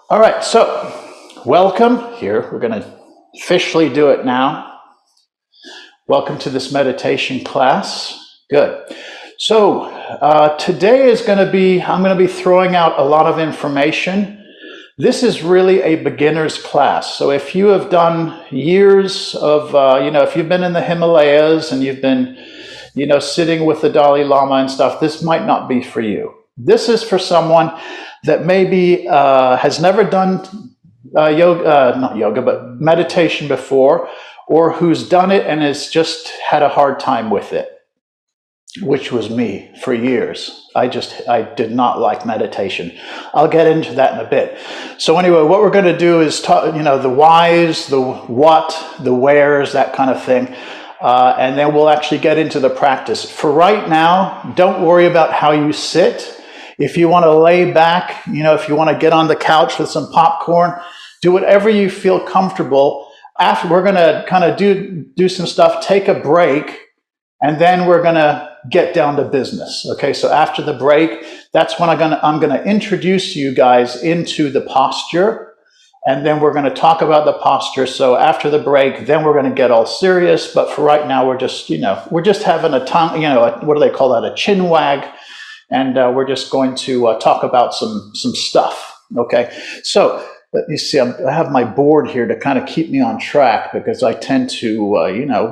All right, so welcome here. We're going to officially do it now. Welcome to this meditation class. Good. So today is going to be, I'm going to be throwing out a lot of information. This is really a beginner's class. So if you have done years of, if you've been in the Himalayas and you've been, sitting with the Dalai Lama and stuff, this might not be for you. This is for someone that maybe has never done meditation before, or who's done it and has just had a hard time with it, which was me for years. I did not like meditation. I'll get into that in a bit. So anyway, what we're going to do is talk, the whys, the what, the wheres, that kind of thing. And then we'll actually get into the practice. For right now, don't worry about how you sit. If you want to lay back, if you want to get on the couch with some popcorn, do whatever you feel comfortable. After, we're going to kind of do some stuff, take a break, and then we're going to get down to business. Okay, so after the break, that's when I'm going to introduce you guys into the posture, and then we're going to talk about the posture. So after the break, then we're going to get all serious. But for right now, we're just having a tongue, what do they call that? A chin wag. And we're just going to talk about some stuff, okay? So, you see, I have my board here to kind of keep me on track because I tend to,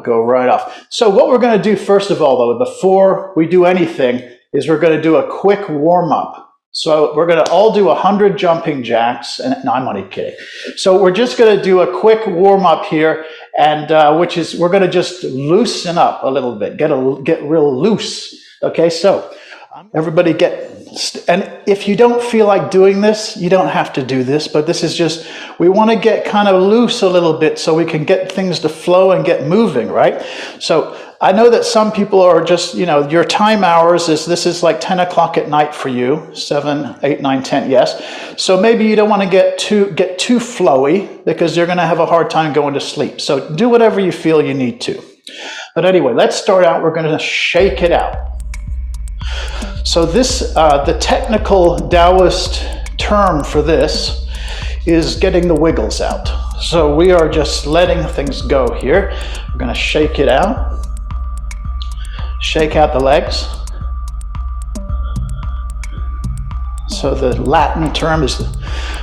go right off. So what we're going to do, first of all, though, before we do anything, is we're going to do a quick warm-up. So we're going to all do 100 jumping jacks, and no, I'm only kidding. So we're just going to do a quick warm-up here, and we're going to just loosen up a little bit, get real loose, okay? So everybody and if you don't feel like doing this, you don't have to do this, but this is just, we want to get kind of loose a little bit so we can get things to flow and get moving, right? So I know that some people are just, your time hours this is like 10 o'clock at night for you, 7, 8, 9, 10, yes. So maybe you don't want to get too flowy because you're going to have a hard time going to sleep. So do whatever you feel you need to. But anyway, let's start out. We're going to shake it out. So this, the technical Taoist term for this is getting the wiggles out. So we are just letting things go here. We're going to shake it out. Shake out the legs. So the Latin term is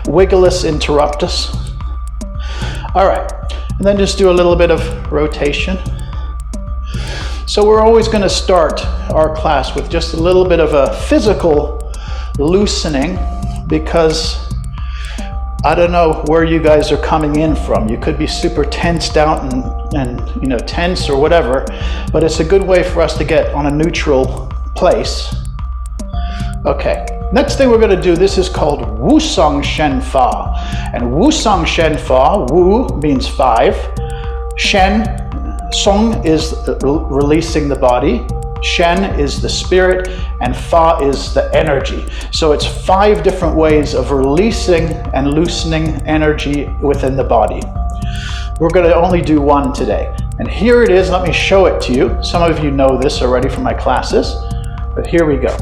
vigilus interruptus. All right, and then just do a little bit of rotation. So we're always going to start our class with just a little bit of a physical loosening because I don't know where you guys are coming in from. You could be super tensed out and tense or whatever, but it's a good way for us to get on a neutral place. Okay, next thing we're going to do, this is called Wusong Shen Fa. And Wusong Shen Fa, Wu means 5, Shen, Song is releasing the body, Shen is the spirit, and Fa is the energy. So it's 5 different ways of releasing and loosening energy within the body. We're going to only do one today. And here it is. Let me show it to you. Some of you know this already from my classes, but here we go.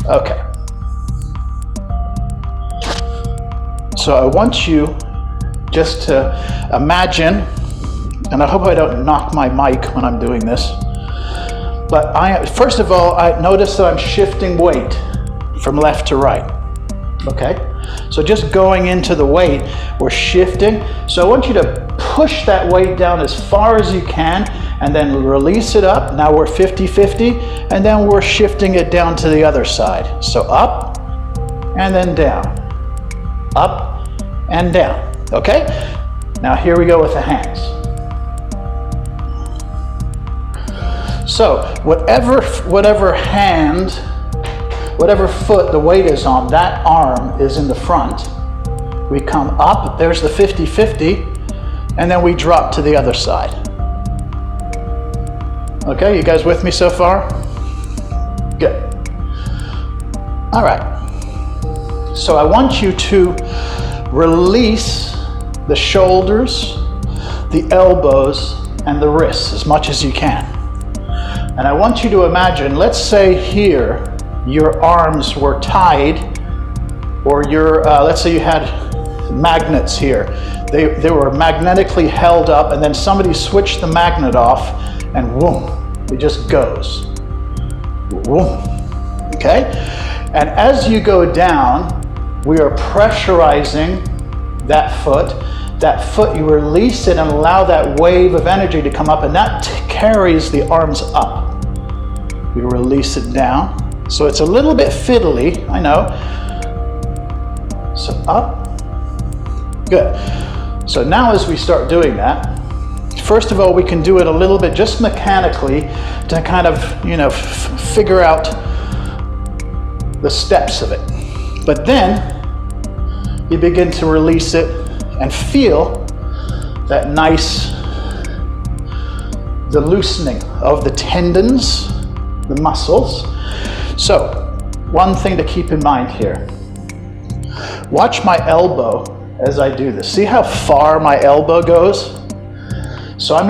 Okay. So I want you just to imagine, and I hope I don't knock my mic when I'm doing this, but first of all, I notice that I'm shifting weight from left to right, okay? So just going into the weight, we're shifting. So I want you to push that weight down as far as you can, and then release it up. Now we're 50-50, and then we're shifting it down to the other side. So up, and then down, up, and down. Okay, now here we go with the hands. So whatever hand, whatever foot the weight is on, that arm is in the front. We come up, there's the 50-50, and then we drop to the other side. Okay, you guys with me so far? Good. All right, so I want you to release the shoulders, the elbows, and the wrists as much as you can. And I want you to imagine, let's say here, your arms were tied or your, let's say you had magnets here. They were magnetically held up, and then somebody switched the magnet off, and whoom, it just goes. Whoom. Okay? And as you go down, we are pressurizing that foot. That foot, you release it and allow that wave of energy to come up, and that carries the arms up. We release it down. So it's a little bit fiddly, I know. So up. Good. So now as we start doing that, first of all, we can do it a little bit just mechanically to kind of, figure out the steps of it. But then you begin to release it and feel that nice, the loosening of the tendons, the muscles. So one thing to keep in mind here, watch my elbow as I do this. See how far my elbow goes? So I'm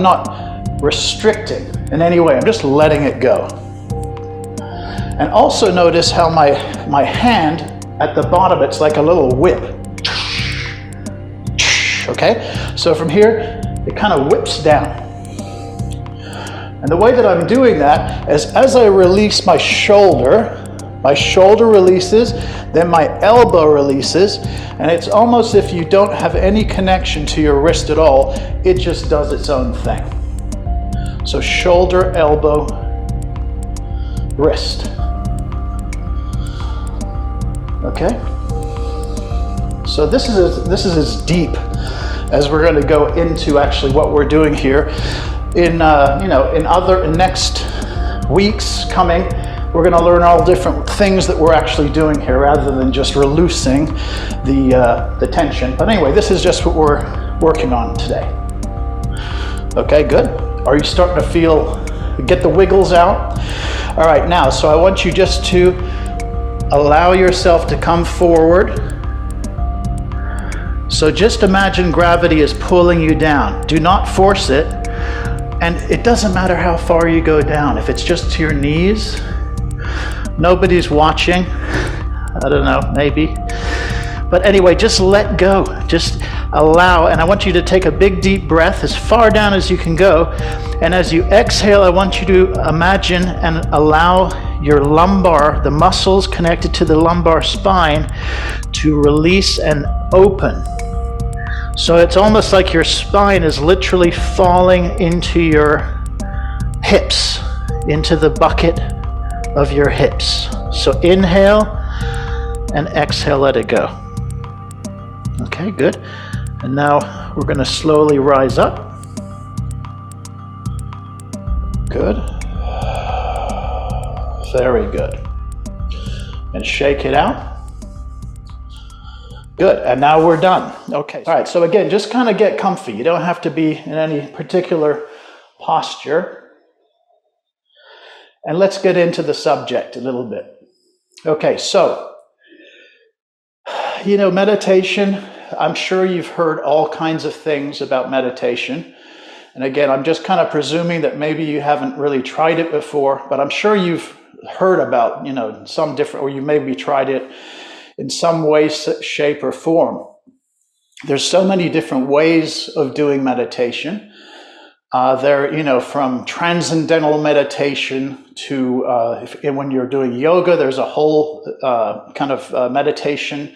not restricting in any way. I'm just letting it go. And also notice how my hand at the bottom, it's like a little whip. Okay? So from here, it kind of whips down. And the way that I'm doing that is as I release my shoulder releases, then my elbow releases, and it's almost if you don't have any connection to your wrist at all, it just does its own thing. So shoulder, elbow, wrist. Okay? So this is as deep as we're going to go into actually what we're doing here. In next weeks coming, we're going to learn all different things that we're actually doing here rather than just releasing the tension. But anyway, this is just what we're working on today. Okay, good. Are you starting to get the wiggles out? All right, now, so I want you just to allow yourself to come forward. So just imagine gravity is pulling you down. Do not force it. And it doesn't matter how far you go down. If it's just to your knees, nobody's watching. I don't know, maybe. But anyway, just let go. Just allow. And I want you to take a big deep breath as far down as you can go. And as you exhale, I want you to imagine and allow your lumbar, the muscles connected to the lumbar spine, to release and open. So it's almost like your spine is literally falling into your hips, into the bucket of your hips. So inhale and exhale, let it go. Okay, good. And now we're going to slowly rise up. Good. Very good. And shake it out. Good, and now we're done. Okay, all right, so again, just kind of get comfy. You don't have to be in any particular posture. And let's get into the subject a little bit. Okay, so, meditation, I'm sure you've heard all kinds of things about meditation. And again, I'm just kind of presuming that maybe you haven't really tried it before, but I'm sure you've heard about, some different, or you maybe tried it in some way, shape, or form. There's so many different ways of doing meditation. From transcendental meditation to when you're doing yoga, there's a whole kind of meditation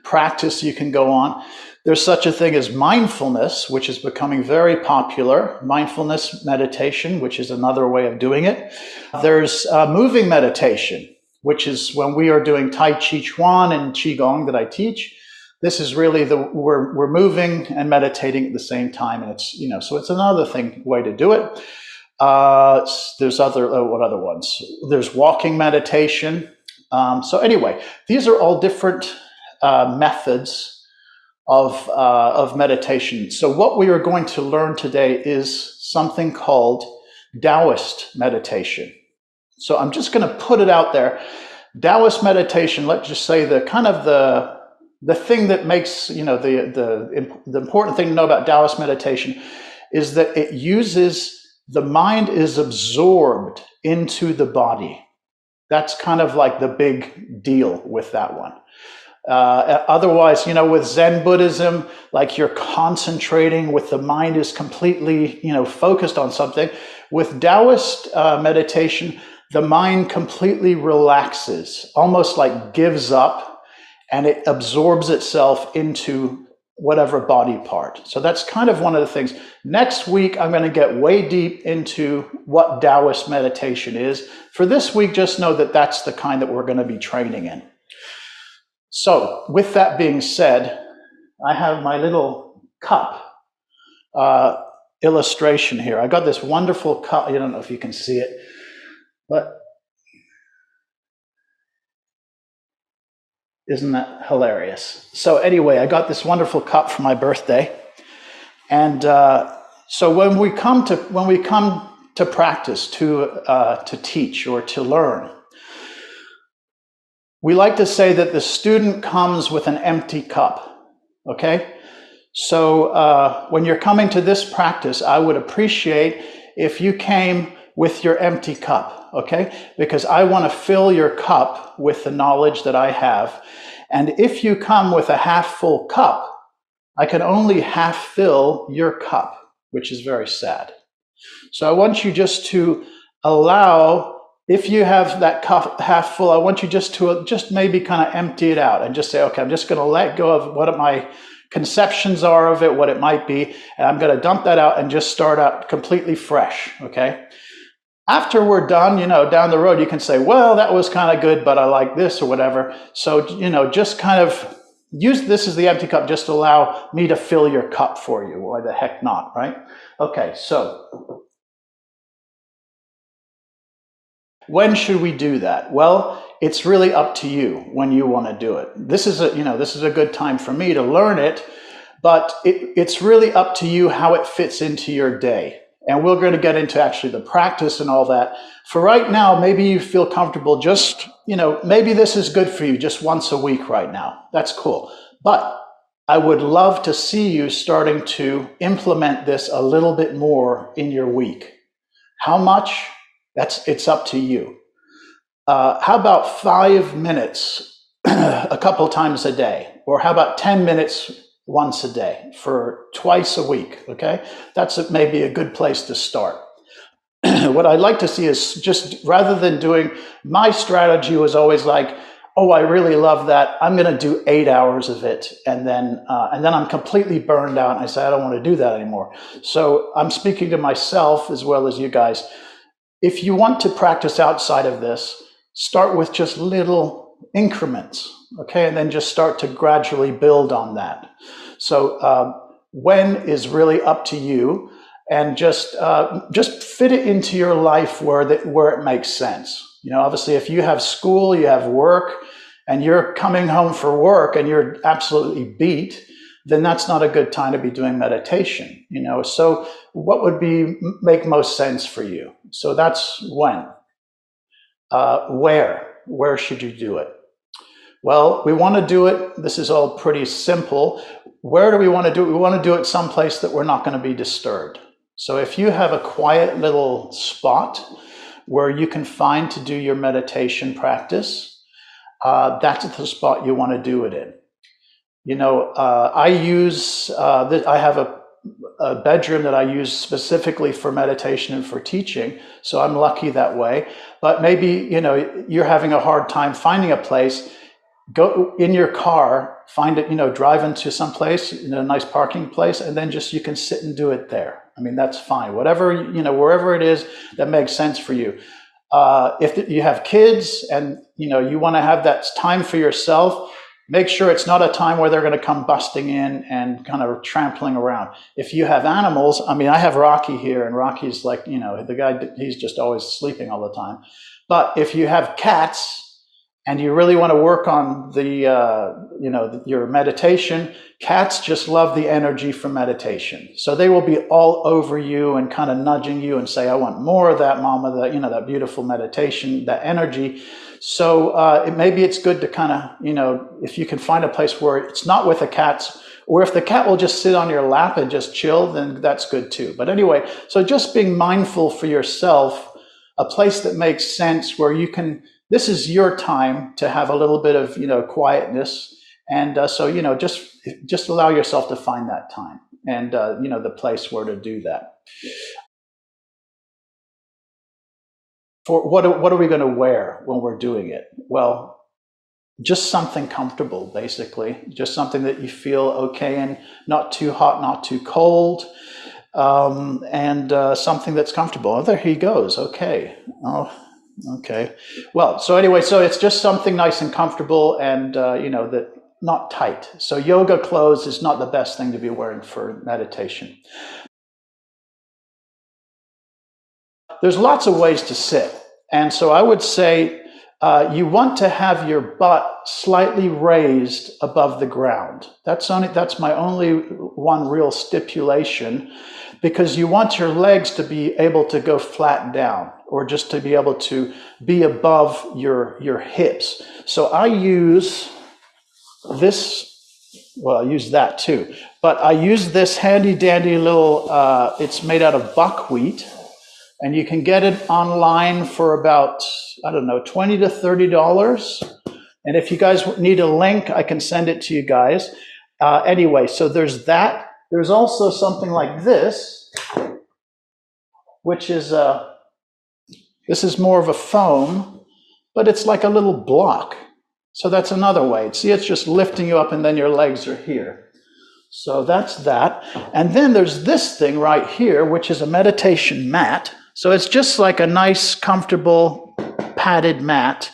practice you can go on. There's such a thing as mindfulness, which is becoming very popular. Mindfulness meditation, which is another way of doing it. There's moving meditation, which is when we are doing Taichi Chuan and Qigong that I teach. This is really we're moving and meditating at the same time, and it's so it's another way to do it. There's what other ones? There's walking meditation. So anyway, these are all different methods of meditation. So what we are going to learn today is something called Taoist meditation. So I'm just going to put it out there. Taoist meditation, let's just say the thing that makes, the important thing to know about Taoist meditation is that it uses, the mind is absorbed into the body. That's kind of like the big deal with that one. Otherwise, with Zen Buddhism, like you're concentrating with the mind is completely, focused on something. With Taoist meditation, the mind completely relaxes, almost like gives up, and it absorbs itself into whatever body part. So that's kind of one of the things. Next week, I'm going to get way deep into what Taoist meditation is. For this week, just know that that's the kind that we're going to be training in. So with that being said, I have my little cup illustration here. I got this wonderful cup. I don't know if you can see it, but isn't that hilarious? So anyway, I got this wonderful cup for my birthday. And so when we come to practice, to teach or to learn, we like to say that the student comes with an empty cup, okay? So when you're coming to this practice, I would appreciate if you came with your empty cup, okay? Because I want to fill your cup with the knowledge that I have. And if you come with a half full cup, I can only half fill your cup, which is very sad. So I want you just to allow, if you have that cup half full, I want you just maybe kind of empty it out and just say, okay, I'm just going to let go of what my conceptions are of it, what it might be, and I'm going to dump that out and just start out completely fresh, okay? After we're done, down the road, you can say, well, that was kind of good, but I like this or whatever. So, just kind of use this as the empty cup, just allow me to fill your cup for you. Why the heck not, right? Okay, so when should we do that? Well, it's really up to you when you want to do it. This is a good time for me to learn it, but it's really up to you how it fits into your day. And we're going to get into actually the practice and all that. For right now, maybe you feel comfortable just, maybe this is good for you just once a week right now. That's cool. But I would love to see you starting to implement this a little bit more in your week. How much? It's up to you. How about 5 minutes a couple times a day? Or how about 10 minutes once a day for twice a week, okay? That's maybe a good place to start. What I'd like to see is just, rather than doing, my strategy was always like, oh, I really love that, I'm going to do 8 hours of it, and then I'm completely burned out, and I say, I don't want to do that anymore. So I'm speaking to myself as well as you guys. If you want to practice outside of this, start with just little increments, okay? And then just start to gradually build on that. So when is really up to you, and just fit it into your life where it makes sense. Obviously, if you have school, you have work, and you're coming home for work and you're absolutely beat, then that's not a good time to be doing meditation. So what would make most sense for you? So that's when. Where should you do it? Well, we want to do it. This is all pretty simple. Where do we want to do it? We want to do it someplace that we're not going to be disturbed. So if you have a quiet little spot where you can find to do your meditation practice, that's the spot you want to do it in. I have a bedroom that I use specifically for meditation and for teaching, so I'm lucky that way. But maybe, you're having a hard time finding a place. Go in your car, find it, drive into some place, a nice parking place, and then you can sit and do it there. I mean, that's fine. Whatever, wherever it is that makes sense for you. If you have kids and, you want to have that time for yourself, make sure it's not a time where they're going to come busting in and kind of trampling around. If you have animals, I mean, I have Rocky here, and Rocky's like, the guy, he's just always sleeping all the time. But if you have cats, and you really want to work on your meditation, cats just love the energy from meditation. So they will be all over you and kind of nudging you and say, I want more of that, mama, that beautiful meditation, that energy. So maybe it's good to kind of, if you can find a place where it's not with the cats, or if the cat will just sit on your lap and just chill, then that's good too. But anyway, so just being mindful for yourself, a place that makes sense where you can this is your time to have a little bit of, quietness. And so, just allow yourself to find that time and, the place where to do that. For what are we going to wear when we're doing it? Well, just something comfortable, basically. Just something that you feel okay in, not too hot, not too cold, and something that's comfortable. Oh, there he goes. Okay. Oh, okay. Well, so anyway, so it's just something nice and comfortable, and that not tight. So yoga clothes is not the best thing to be wearing for meditation. There's lots of ways to sit. And so I would say you want to have your butt slightly raised above the ground. That's my only one real stipulation, because you want your legs to be able to go flat down, or just to be able to be above your hips. So I use this. Well, I use that too, but I use this handy dandy little, it's made out of buckwheat, and you can get it online for about, I don't know, $20 to $30. And if you guys need a link, I can send it to you guys. Anyway, so there's that. There's also something like this, which is, this is more of a foam, but it's like a little block. So that's another way. See, it's just lifting you up, and then your legs are here. So that's that. And then there's this thing right here, which is a meditation mat. So it's just like a nice, comfortable, padded mat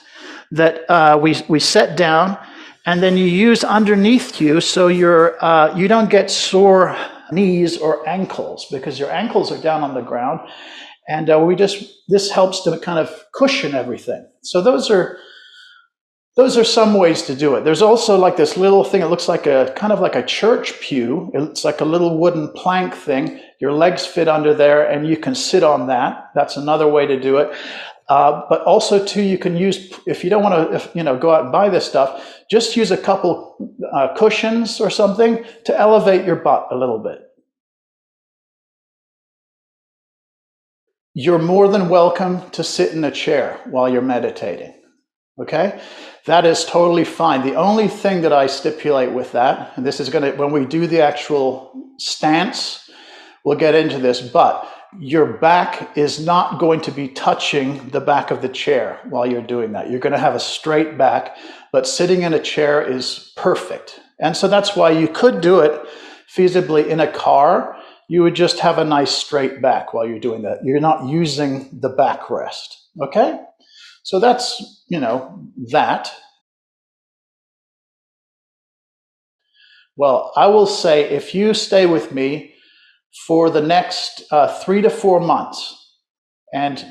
that we set down, and then you use underneath you, so you don't get sore knees or ankles, because your ankles are down on the ground, and this helps to kind of cushion everything. So those are some ways to do it. There's also like this little thing. It looks like kind of like a church pew. It's like a little wooden plank thing. Your legs fit under there, and you can sit on that. That's another way to do it. But also, too, you can use, if you don't want to, go out and buy this stuff, just use a couple cushions or something to elevate your butt a little bit. You're more than welcome to sit in a chair while you're meditating. Okay? That is totally fine. The only thing that I stipulate with that, and this is going to, when we do the actual stance, we'll get into this, but your back is not going to be touching the back of the chair while you're doing that. You're going to have a straight back, but sitting in a chair is perfect. And so that's why you could do it feasibly in a car. You would just have a nice straight back while you're doing that. You're not using the backrest. Okay? So that's, that. Well, I will say, if you stay with me for the next 3 to 4 months, and,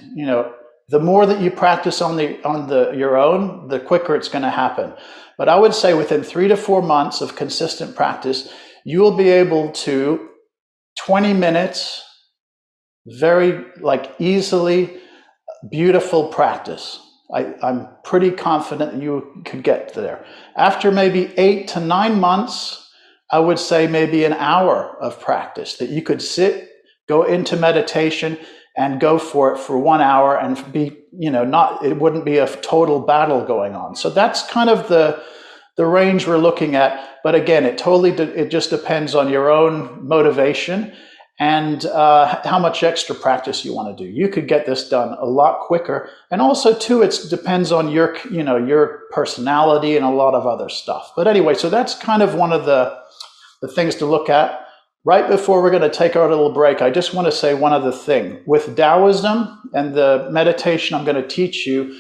the more that you practice on your own, the quicker it's going to happen. But I would say within 3 to 4 months of consistent practice, you will be able to 20 minutes, very easily, beautiful practice. I'm pretty confident that you could get there. After maybe 8 to 9 months, I would say maybe an hour of practice that you could sit, go into meditation, and go for it for 1 hour, and be, it wouldn't be a total battle going on. So that's kind of the range we're looking at. But again, it just depends on your own motivation and how much extra practice you want to do. You could get this done a lot quicker. And also, too, it depends on your personality and a lot of other stuff. But anyway, so that's kind of one of the things to look at. Right before we're going to take our little break, I just want to say one other thing. With Taoism and the meditation I'm going to teach you,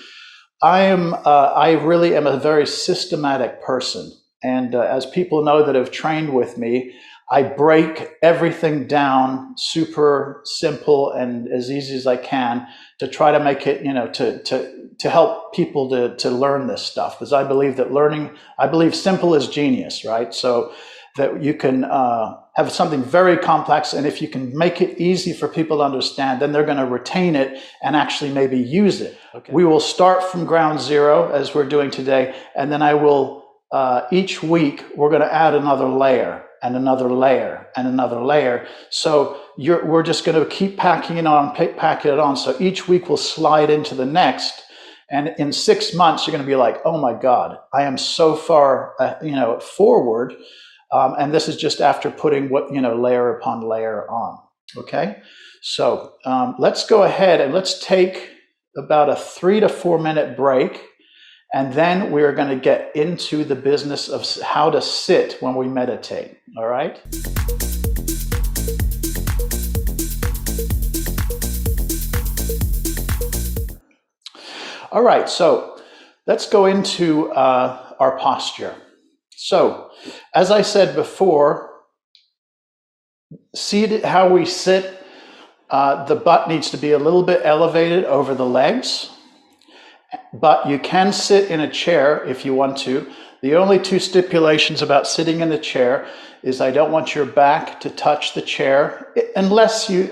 I really am a very systematic person. And as people know that have trained with me, I break everything down super simple and as easy as I can to try to make it, to help people to learn this stuff. Because I believe simple is genius, right? So that you can have something very complex, and if you can make it easy for people to understand, then they're going to retain it and actually maybe use it. Okay. We will start from ground zero, as we're doing today, and then I will, each week, we're going to add another layer and another layer and another layer. So we're just going to keep packing it on. So each week will slide into the next, And in 6 months, you're going to be like, oh my God, I am so far, forward. And this is just after putting layer upon layer on. Okay. So let's go ahead and let's take about a 3 to 4 minute break. And then we're going to get into the business of how to sit when we meditate. All right. All right, so let's go into our posture. So, as I said before, seated, how we sit, the butt needs to be a little bit elevated over the legs, but you can sit in a chair if you want to. The only two stipulations about sitting in a chair is I don't want your back to touch the chair unless you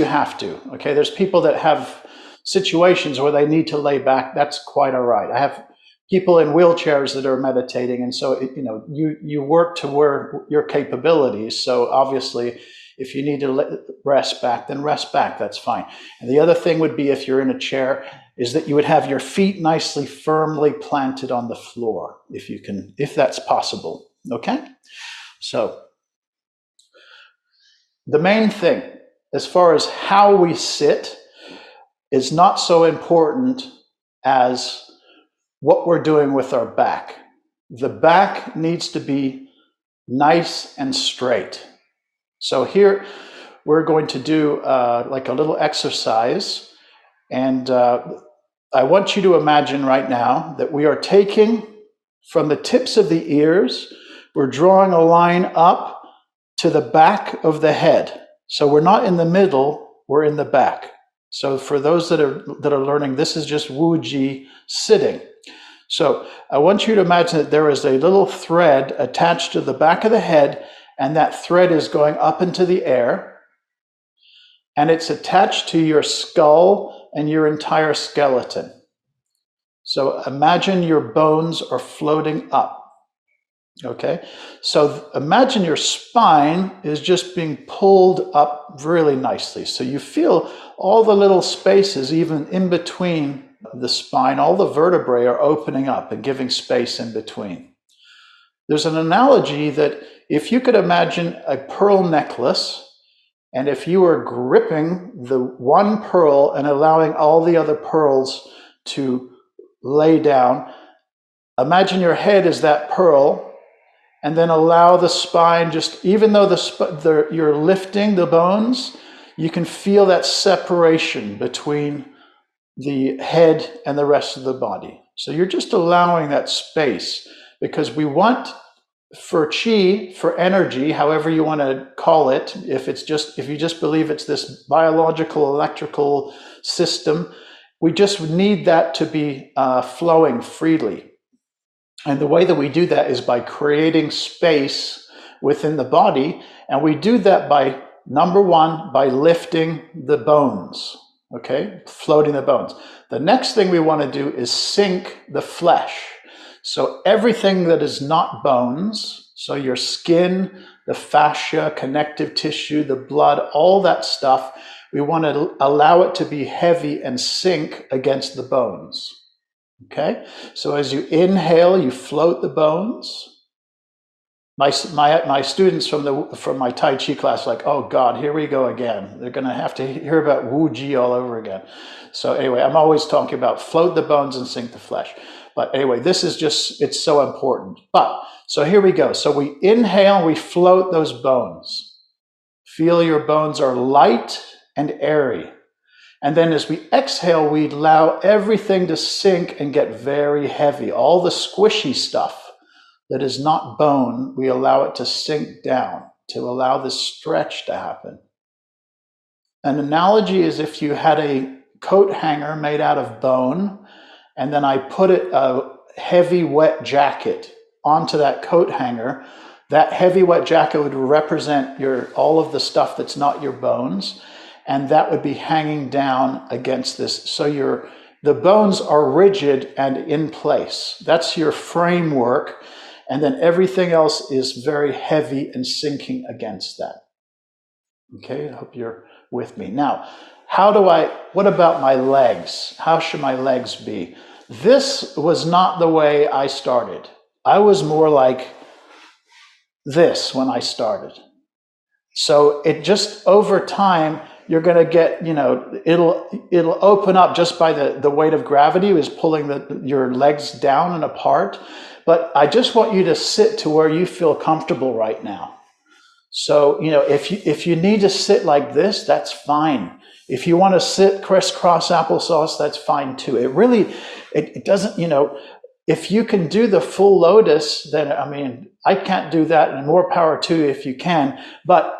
have to. Okay, there's people that have situations where they need to lay back. That's quite all right. I have people in wheelchairs that are meditating, and so you work to where your capabilities. So obviously, if you need to rest back, then rest back. That's fine. And the other thing would be, if you're in a chair, is that you would have your feet nicely firmly planted on the floor, if that's possible. Okay? So the main thing, as far as how we sit, is not so important as what we're doing with our back. The back needs to be nice and straight. So here we're going to do like a little exercise, and I want you to imagine right now that we are taking from the tips of the ears, we're drawing a line up to the back of the head. So we're not in the middle, we're in the back. So for those that are learning, this is just Wuji sitting. So I want you to imagine that there is a little thread attached to the back of the head, and that thread is going up into the air, and it's attached to your skull and your entire skeleton. So imagine your bones are floating up. Okay, so imagine your spine is just being pulled up really nicely. So you feel all the little spaces, even in between the spine, all the vertebrae are opening up and giving space in between. There's an analogy that if you could imagine a pearl necklace, and if you were gripping the one pearl and allowing all the other pearls to lay down, imagine your head is that pearl. And then allow the spine, just even though you're lifting the bones, you can feel that separation between the head and the rest of the body. So you're just allowing that space, because we want, for chi, for energy, however you want to call it, if you just believe it's this biological, electrical system, we just need that to be flowing freely. And the way that we do that is by creating space within the body. And we do that by, number one, by lifting the bones, okay? Floating the bones. The next thing we want to do is sink the flesh. So everything that is not bones, so your skin, the fascia, connective tissue, the blood, all that stuff, we want to allow it to be heavy and sink against the bones. Okay, so as you inhale, you float the bones. My students from my Taichi class are like, oh God, here we go again. They're going to have to hear about Wuji all over again. So anyway, I'm always talking about float the bones and sink the flesh. But anyway, this is just, it's so important. So here we go. So we inhale, we float those bones. Feel your bones are light and airy. And then as we exhale, we allow everything to sink and get very heavy. All the squishy stuff that is not bone, we allow it to sink down, to allow the stretch to happen. An analogy is if you had a coat hanger made out of bone, and then I put a heavy, wet jacket onto that coat hanger. That heavy, wet jacket would represent all of the stuff that's not your bones. And that would be hanging down against this. So the bones are rigid and in place. That's your framework. And then everything else is very heavy and sinking against that. Okay, I hope you're with me. Now, what about my legs? How should my legs be? This was not the way I started. I was more like this when I started. So it just over time, you're going to get, it'll open up just by the weight of gravity is pulling your legs down and apart. But I just want you to sit to where you feel comfortable right now. So, if you need to sit like this, that's fine. If you want to sit crisscross applesauce, that's fine too. It doesn't, if you can do the full lotus, then, I can't do that, and more power to you if you can. But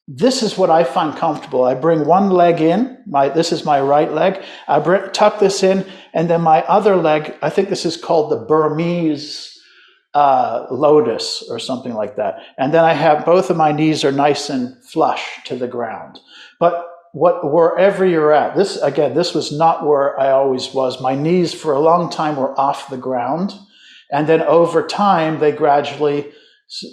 this is what I find comfortable. I bring one leg in, this is my right leg. I tuck this in, and then my other leg, I think this is called the Burmese lotus or something like that. And then I have both of my knees are nice and flush to the ground. But wherever you're at, this was not where I always was. My knees for a long time were off the ground. And then over time, they gradually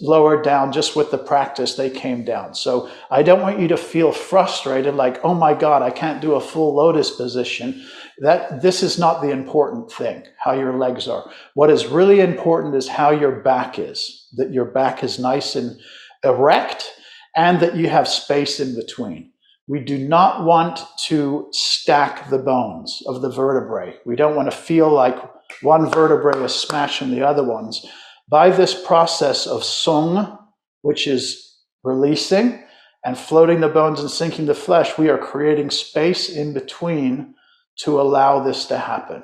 lowered down. Just with the practice, they came down. So I don't want you to feel frustrated like, oh my God, I can't do a full lotus position. This is not the important thing, how your legs are. What is really important is how your back is, that your back is nice and erect and that you have space in between. We do not want to stack the bones of the vertebrae. We don't want to feel like one vertebrae is smashing the other ones. By this process of sung, which is releasing and floating the bones and sinking the flesh, we are creating space in between to allow this to happen.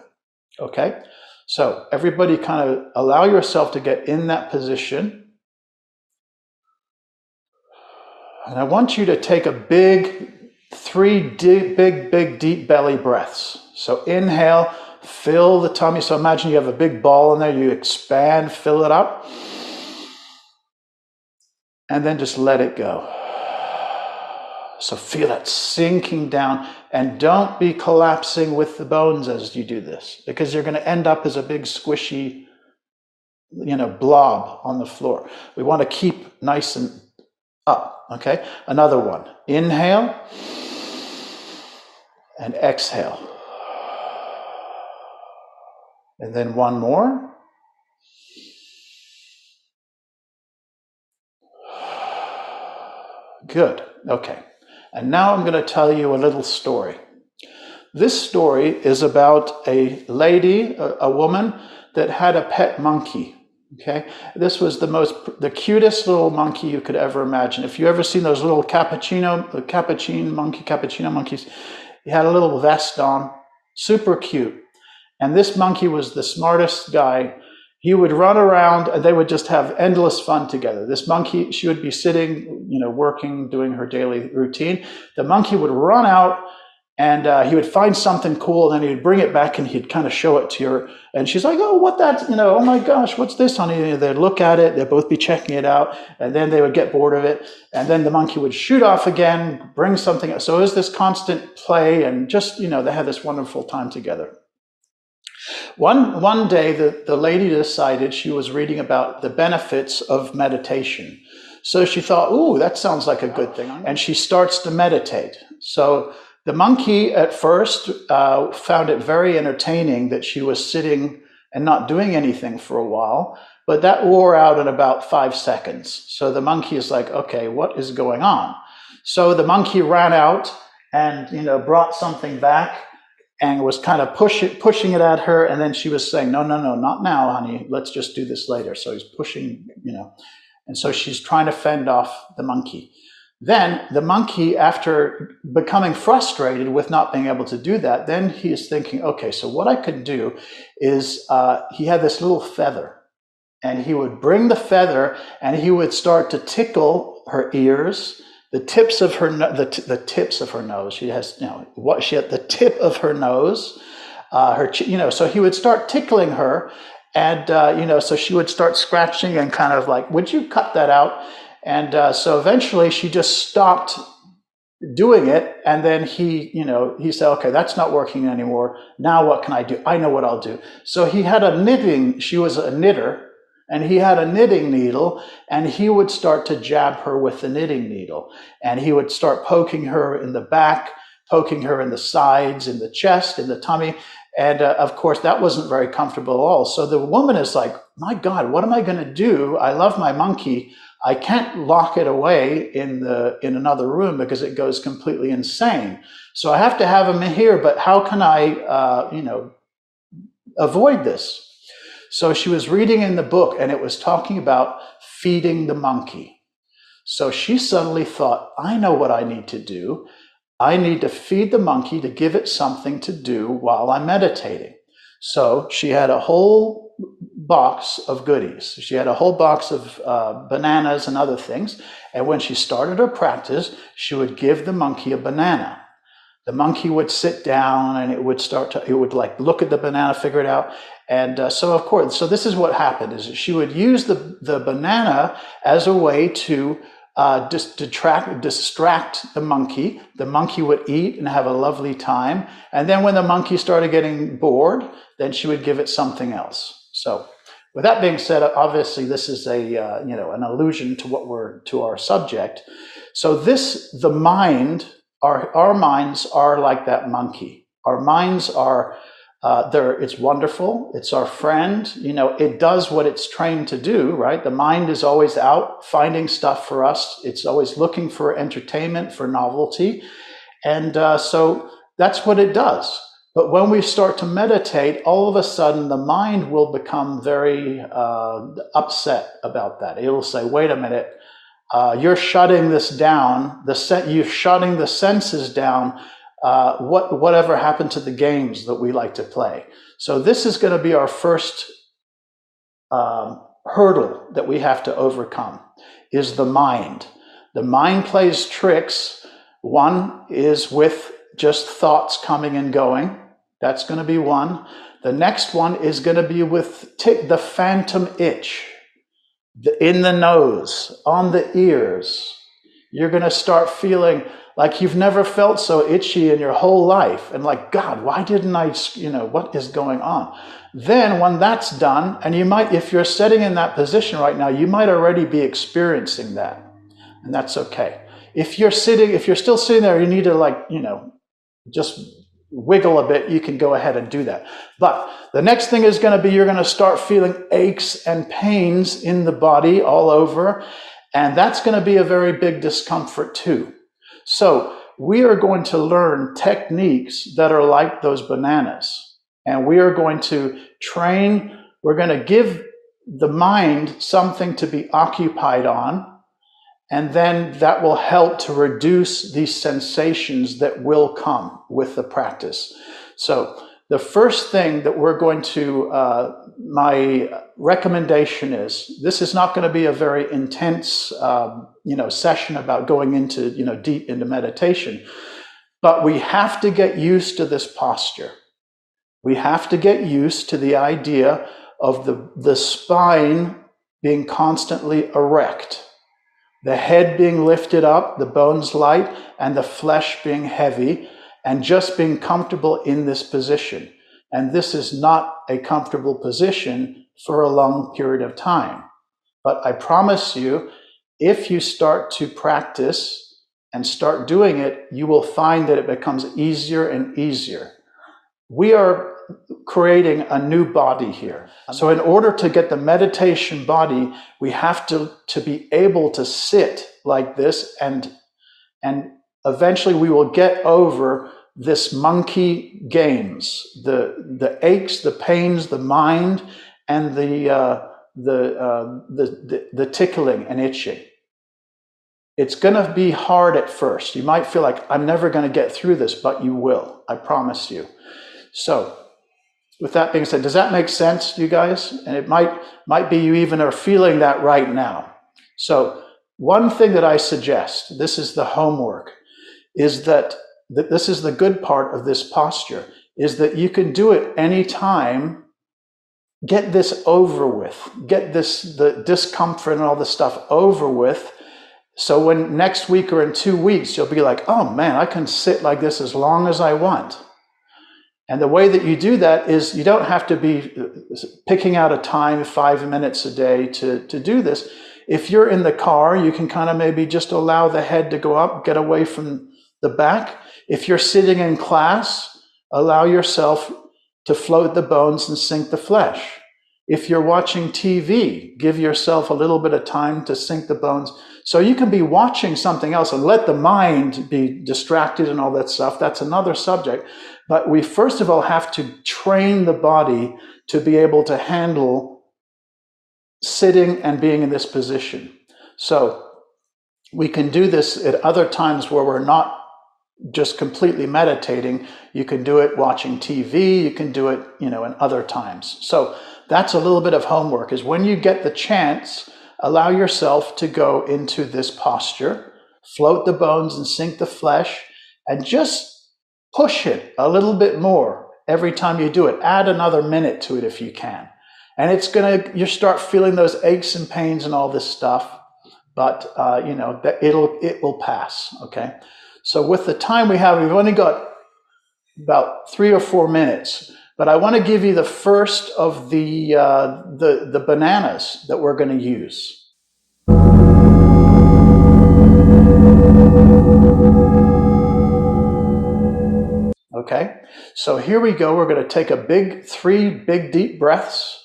Okay? So everybody kind of allow yourself to get in that position. And I want you to take three big, deep belly breaths. So inhale, fill the tummy. So imagine you have a big ball in there. You expand, fill it up. And then just let it go. So feel it sinking down. And don't be collapsing with the bones as you do this, because you're going to end up as a big squishy, blob on the floor. We want to keep nice and up. Okay, another one. Inhale and exhale. And then one more. Good. Okay. And now I'm going to tell you a little story. This story is about a lady, a woman that had a pet monkey. Okay, this was the cutest little monkey you could ever imagine. If you ever seen those little cappuccino monkeys, he had a little vest on, super cute. And this monkey was the smartest guy. He would run around and they would just have endless fun together. This monkey, she would be sitting, working, doing her daily routine. The monkey would run out and he would find something cool, and then he'd bring it back and he'd kind of show it to her. And she's like, oh, oh my gosh, what's this, honey? And they'd look at it, they'd both be checking it out, and then they would get bored of it. And then the monkey would shoot off again, bring something. So it was this constant play, and just, they had this wonderful time together. One day, the lady decided she was reading about the benefits of meditation. So she thought, ooh, that sounds like a good thing. And she starts to meditate. So the monkey at first found it very entertaining that she was sitting and not doing anything for a while, but that wore out in about 5 seconds. So the monkey is like, okay, what is going on? So the monkey ran out and, brought something back and was kind of pushing it at her. And then she was saying, no, not now, honey. Let's just do this later. So he's pushing, and so she's trying to fend off the monkey. Then the monkey, after becoming frustrated with not being able to do that, then he is thinking, okay, so what I could do is he had this little feather, and he would bring the feather and he would start to tickle her ears, the tips of her nose. She has, she had the tip of her nose, so he would start tickling her, and so she would start scratching and kind of like, would you cut that out? And so eventually she just stopped doing it. And then he said, okay, that's not working anymore. Now what can I do? I know what I'll do. So he had she was a knitter, and he had a knitting needle, and he would start to jab her with the knitting needle. And he would start poking her in the back, poking her in the sides, in the chest, in the tummy. And of course, that wasn't very comfortable at all. So the woman is like, my God, what am I going to do? I love my monkey. I can't lock it away in another room because it goes completely insane. So I have to have him here, but how can I, avoid this? So she was reading in the book, and it was talking about feeding the monkey. So she suddenly thought, I know what I need to do. I need to feed the monkey to give it something to do while I'm meditating. So she had a whole box of goodies. She had a whole box of bananas and other things. And when she started her practice, she would give the monkey a banana. The monkey would sit down and it would like look at the banana, figure it out. And so of course, so this is what happened, is she would use the banana as a way to distract the monkey. The monkey would eat and have a lovely time. And then when the monkey started getting bored, then she would give it something else. So with that being said, obviously this is an allusion to our subject. So the mind, our minds are like that monkey. Our minds are it's wonderful. It's our friend. It does what it's trained to do, right? The mind is always out finding stuff for us. It's always looking for entertainment, for novelty. And so that's what it does. But when we start to meditate, all of a sudden the mind will become very upset about that. It'll say, wait a minute, you're shutting this down. You're shutting the senses down. Whatever happened to the games that we like to play? So this is going to be our first hurdle that we have to overcome, is the mind. The mind plays tricks. One is with just thoughts coming and going. That's going to be one. The next one is going to be with the phantom itch, in the nose, on the ears. You're going to start feeling like you've never felt so itchy in your whole life. And like, God, why didn't I, what is going on? Then when that's done, and you might, if you're sitting in that position right now, you might already be experiencing that. And that's okay. If you're still sitting there, you need to just wiggle a bit, you can go ahead and do that. But the next thing is going to be, you're going to start feeling aches and pains in the body all over. And that's going to be a very big discomfort too. So we are going to learn techniques that are like those bananas. And we are going to we're going to give the mind something to be occupied on. And then that will help to reduce these sensations that will come with the practice. So the first thing that we're going to, my recommendation is, this is not going to be a very intense, session about going into, deep into meditation, but we have to get used to this posture. We have to get used to the idea of the spine being constantly erect, the head being lifted up, the bones light, and the flesh being heavy, and just being comfortable in this position. And this is not a comfortable position for a long period of time. But I promise you, if you start to practice and start doing it, you will find that it becomes easier and easier. We are creating a new body here. So in order to get the meditation body, we have to be able to sit like this, and eventually we will get over this monkey games, the aches, the pains, the mind, and the tickling and itching. It's going to be hard at first. You might feel like, I'm never going to get through this, but you will. I promise you. So with that being said, does that make sense to you guys? And it might be you even are feeling that right now. So one thing that I suggest, this is the homework, is that this is the good part of this posture, is that you can do it anytime. Get this over with. Get the discomfort and all this stuff over with. So when next week or in 2 weeks, you'll be like, oh man, I can sit like this as long as I want. And the way that you do that is, you don't have to be picking out a time, 5 minutes a day to do this. If you're in the car, you can kind of maybe just allow the head to go up, get away from the back. If you're sitting in class, allow yourself to float the bones and sink the flesh. If you're watching TV, give yourself a little bit of time to sink the bones. So you can be watching something else and let the mind be distracted and all that stuff. That's another subject. But we first of all have to train the body to be able to handle sitting and being in this position. So we can do this at other times where we're not just completely meditating. You can do it watching TV, you can do it, in other times. So that's a little bit of homework, is when you get the chance, allow yourself to go into this posture, float the bones and sink the flesh, and just push it a little bit more every time you do it. Add another minute to it if you can. And you start feeling those aches and pains and all this stuff, but it will pass, okay? So with the time we have, we've only got about 3 or 4 minutes, but I want to give you the first of the bananas that we're going to use. Okay, so here we go. We're going to take 3 big deep breaths.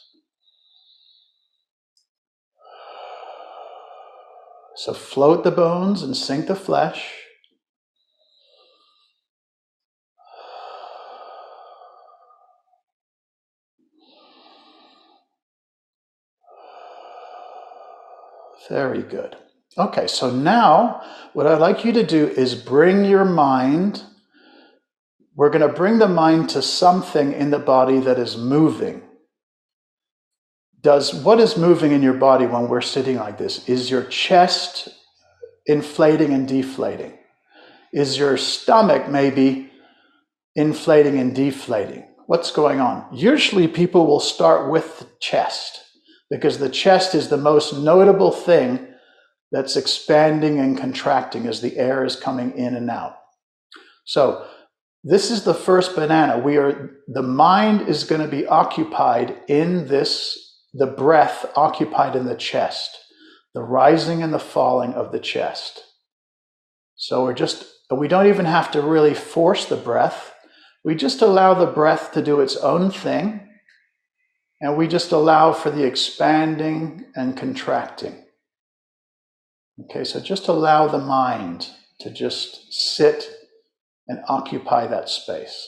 So float the bones and sink the flesh. Very good. Okay, so now what I'd like you to do is bring your mind. We're going to bring the mind to something in the body that is moving. What is moving in your body when we're sitting like this? Is your chest inflating and deflating? Is your stomach maybe inflating and deflating? What's going on? Usually people will start with the chest, because the chest is the most notable thing that's expanding and contracting as the air is coming in and out. So this is the first banana. The mind is going to be occupied in this, the breath occupied in the chest, the rising and the falling of the chest. So we don't even have to really force the breath. We just allow the breath to do its own thing. And we just allow for the expanding and contracting. Okay, so just allow the mind to just sit and occupy that space.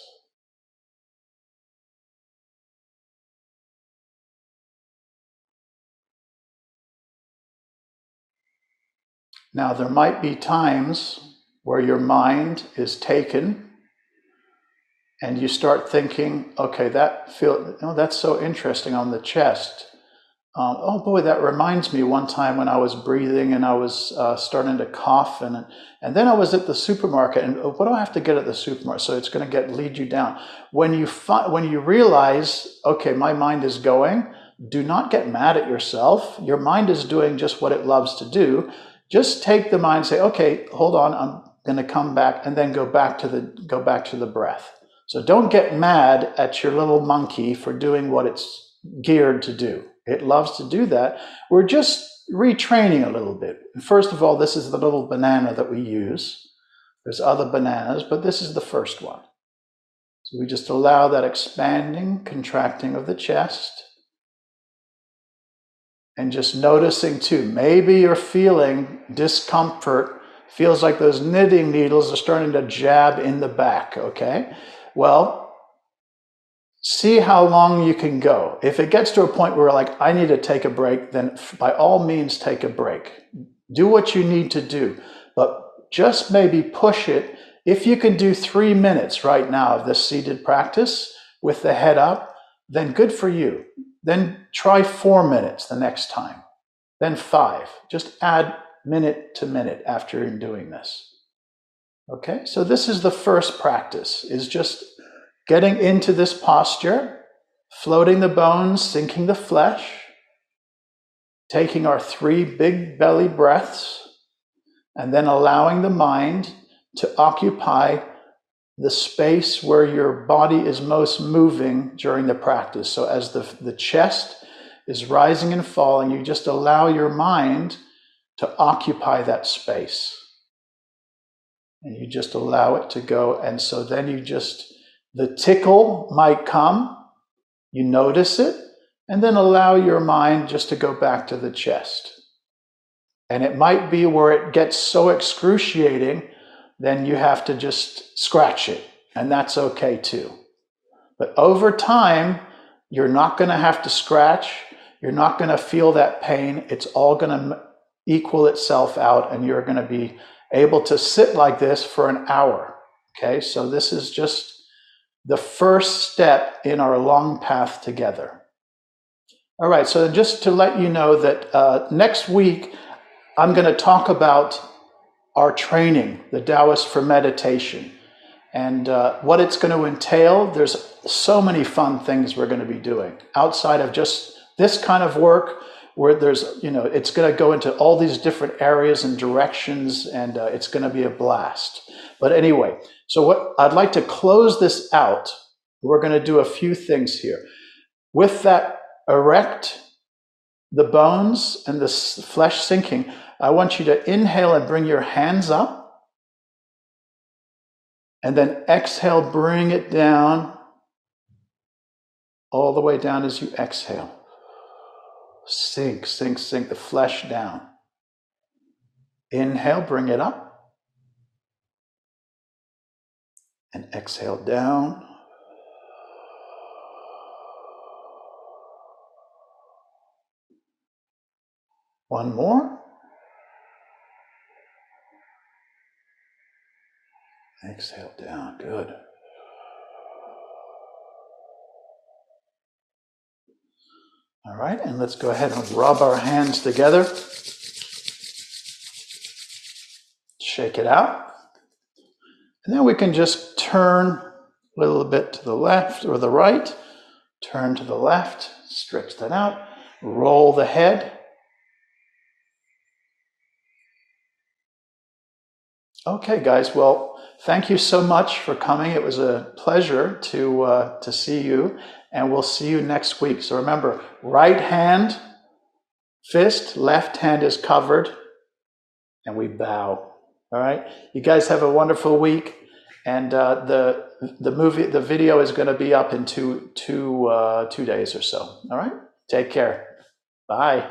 Now, there might be times where your mind is taken and you start thinking, okay, that's so interesting on the chest. Oh boy, that reminds me one time when I was breathing and I was starting to cough, and then I was at the supermarket, and what do I have to get at the supermarket? So it's going to lead you down. When you realize, okay, my mind is going, do not get mad at yourself. Your mind is doing just what it loves to do. Just take the mind and say, okay, hold on, I'm going to come back, and then go back to the breath. So don't get mad at your little monkey for doing what it's geared to do. It loves to do that. We're just retraining a little bit. First of all, this is the little banana that we use. There's other bananas, but this is the first one. So we just allow that expanding, contracting of the chest. And just noticing too, maybe you're feeling discomfort, feels like those knitting needles are starting to jab in the back, okay? Well, see how long you can go. If it gets to a point where like, I need to take a break, then by all means take a break. Do what you need to do, but just maybe push it. If you can do 3 minutes right now of this seated practice with the head up, then good for you. Then try 4 minutes the next time, then 5. Just add minute to minute after you're doing this. Okay, so this is the first practice, is just getting into this posture, floating the bones, sinking the flesh, taking our 3 big belly breaths, and then allowing the mind to occupy the space where your body is most moving during the practice. So as the chest is rising and falling, you just allow your mind to occupy that space. And you just allow it to go. And so then the tickle might come, You notice it, and then allow your mind just to go back to the chest. And it might be where it gets so excruciating, then you have to just scratch it, and that's okay too. But over time, you're not going to have to scratch. You're not going to feel that pain. It's all going to equal itself out, and you're going to be able to sit like this for an hour. Okay, so this is just the first step in our long path together. All right, so just to let you know that next week, I'm going to talk about our training, the Taoist for meditation, and what it's going to entail. There's so many fun things we're going to be doing outside of just this kind of work, where there's, it's going to go into all these different areas and directions, and it's going to be a blast. But anyway, so what I'd like to close this out. We're going to do a few things here. With that erect, the bones and the flesh sinking, I want you to inhale and bring your hands up. And then exhale, bring it down, all the way down as you exhale. Sink, sink, sink the flesh down. Inhale, bring it up. And exhale down. One more. Exhale down, good. All right, and let's go ahead and rub our hands together. Shake it out. And then we can just turn a little bit to the left or the right. Turn to the left, stretch that out. Roll the head. Okay, guys, well, thank you so much for coming. It was a pleasure to see you, and we'll see you next week. So remember, right hand, fist, left hand is covered, and we bow. All right? You guys have a wonderful week, and the video is going to be up in two days or so. All right? Take care. Bye.